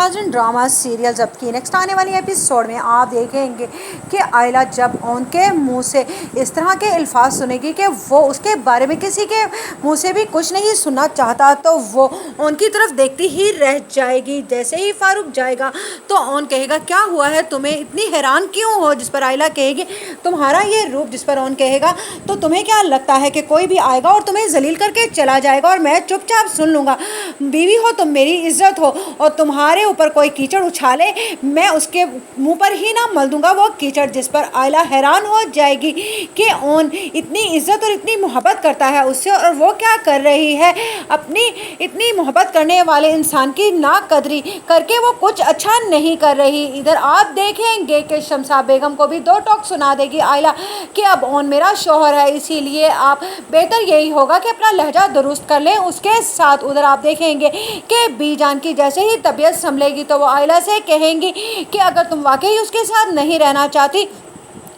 Drama serial जब की next आने वाली एपिसोड में आप देखेंगे कि आयला जब उनके मुंह से इस तरह के अल्फाज सुनेगी कि वो उसके बारे में किसी के मुंह से भी कुछ नहीं सुनना चाहता, तो वो उनकी तरफ देखती ही रह जाएगी। जैसे ही फारूक जाएगा तो उन कहेगा क्या हुआ है, तुम्हें इतनी हैरान क्यों हो? जिस पर आयला कहेगी तुम्हारा ये रूप। जिस पर उन कहेगा तो तुम्हें क्या लगता है कि कोई भी आएगा और तुम्हें जलील करके चला जाएगा और मैं चुपचाप सुन लूँगा? बीवी हो तुम, मेरी इज्जत हो, और तुम्हारे ऊपर कोई कीचड़ उछाले मैं उसके मुंह पर ही ना मल दूंगा वो कीचड़। जिस पर आयला हैरान हो जाएगी कि ओन इतनी इज्जत और इतनी मोहब्बत करता है उससे, और वो क्या कर रही है, अपनी इतनी मोहब्बत करने वाले इंसान की नाकदरी करके वो कुछ अच्छा नहीं कर रही। इधर आप देखेंगे कि शमसा बेगम को भी दो टोक सुना देगी आयला कि अब ओन मेरा शौहर है, इसीलिए आप बेहतर यही होगा कि अपना लहजा दुरुस्त कर लें उसके साथ। उधर आप देखेंगे कि बीजान की जैसे ही तबीयत संभलेगी तो वो आयला से कहेंगी कि अगर तुम वाकई उसके साथ नहीं रहना चाहती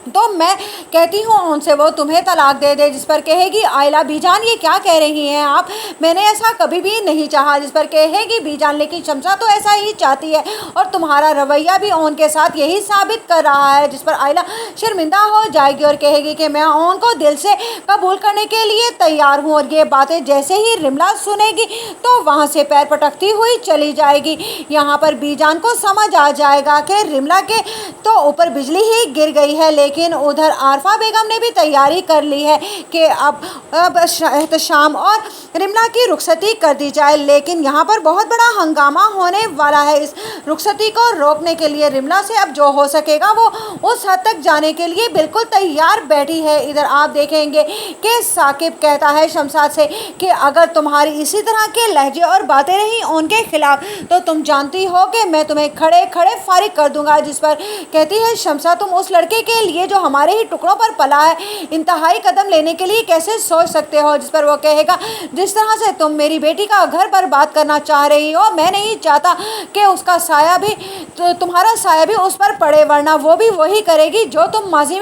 तो मैं कहती हूँ उनसे वो तुम्हें तलाक दे दे। जिस पर कहेगी आयला बीजान ये क्या कह रही हैं आप, मैंने ऐसा कभी भी नहीं चाहा। जिस पर कहेगी बीजान लेकिन शमसा तो ऐसा ही चाहती है और तुम्हारा रवैया भी ओन के साथ यही साबित कर रहा है। जिस पर आयला शर्मिंदा हो जाएगी और कहेगी कि मैं ओन को दिल से कबूल करने के लिए तैयार हूँ। और ये बातें जैसे ही रिमला सुनेगी तो वहाँ से पैर पटकती हुई चली जाएगी। यहाँ पर बीजान को समझ आ जाएगा कि रिमला के तो ऊपर बिजली ही गिर गई है, लेकिन उधर आरफा बेगम ने भी तैयारी कर ली है कि अब एहतशाम और रिमला की रुखसती कर दी जाए। लेकिन यहाँ पर बहुत बड़ा हंगामा होने वाला है। इस रुखसती को रोकने के लिए रिमला से अब जो हो सकेगा वो उस हद तक जाने के लिए बिल्कुल तैयार बैठी है। इधर आप देखेंगे कि साकिब कहता है शमशाद से कि अगर तुम्हारी इसी तरह के लहजे और बातें रही उनके खिलाफ तो तुम जानती हो कि मैं तुम्हें खड़े खड़े फारिग कर दूंगा। जिस पर कहती है शमशाद तुम उस लड़के के लिए जो हमारे ही टुकड़ों पर पला है इंतहाई कदम लेने के लिए कैसे सोच सकते हो? जिस पर वो कहेगा जिस तरह से तुम मेरी बेटी का घर बर्बाद करना चाह रही हो मैं नहीं चाहता कि उसका साया भी तुम्हारा साया भी उस पर पड़े, वरना वो भी वही करेगी जो तुम माजी